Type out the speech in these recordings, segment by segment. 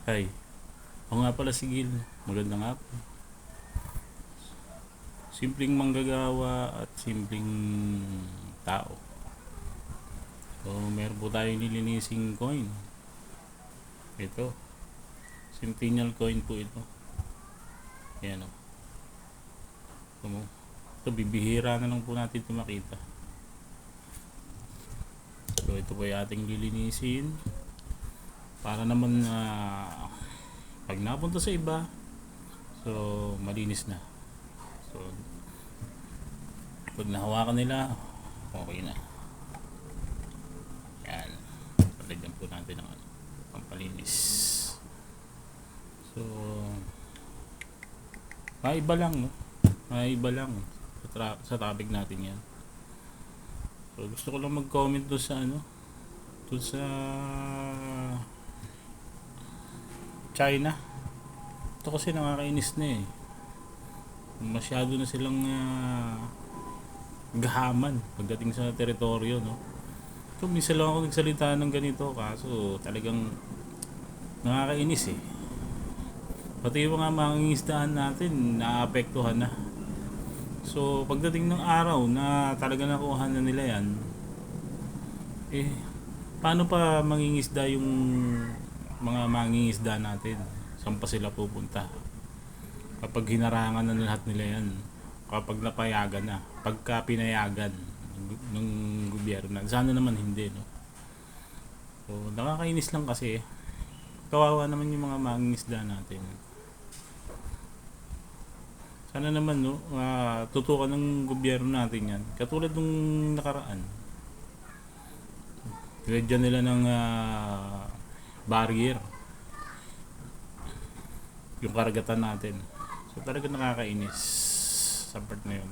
Hi. Ako nga pala si Gil. Magandang hapon. Simpleng manggagawa at simpleng tao. So, meron po tayong nilinising coin. Ito. Centennial coin po ito. Ayan o. Ito, bibihira na lang po natin ito makita. So, ito po yung ating lilinisin. Para naman pag napunta sa iba, so, malinis na. So, pag nahawakan nila, okay na. Yan. Palagyan po natin ng pampalinis. So, maiba lang, no? Maiba lang sa topic natin yan. So, gusto ko lang mag-comment doon sa doon sa China. Ito kasi nakakainis na eh. Masyado na silang gahaman pagdating sa teritoryo, no? So, minsan lang ako nagsalita ng ganito kaso talagang nakakainis eh. Pati yung mga mangingisdaan natin naapektuhan na. So, pagdating ng araw na talaga nakuha na nila yan, eh, paano pa mangingisda yung mga mangingisda natin? Saan pa sila pupunta? Kapag hinarangan na lahat nila yan, kapag napayagan na, pagka pinayagan ng gobyerno na, sana naman hindi, no? So, nakakainis lang kasi, kawawa naman yung mga mangingisda natin. Sana naman, no, tutukan ng gobyerno natin yan. Katulad nung nakaraan. Nilagyan nila ng barrier yung karagatan natin. So talaga nakakainis sa part na yun.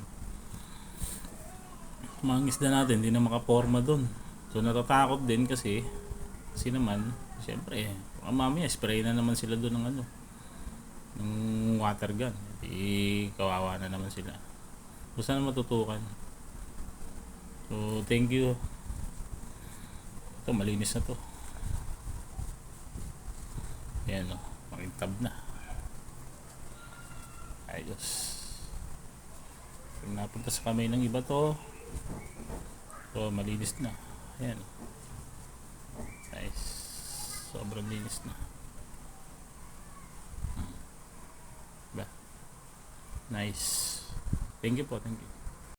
Mga isda natin, hindi na makaporma dun. So natatakot din kasi naman, siyempre, mamaya spray na naman sila dun ng water gun. Kawawa na naman sila. So sana matutukan. So thank you. Ito, malinis na to. Ayan o, makintab na. Ayos. Pag napunta sa kamay ng iba to, so malinis na. Ayan. Nice. Sobrang linis na. Ba? Nice. Thank you po, thank you.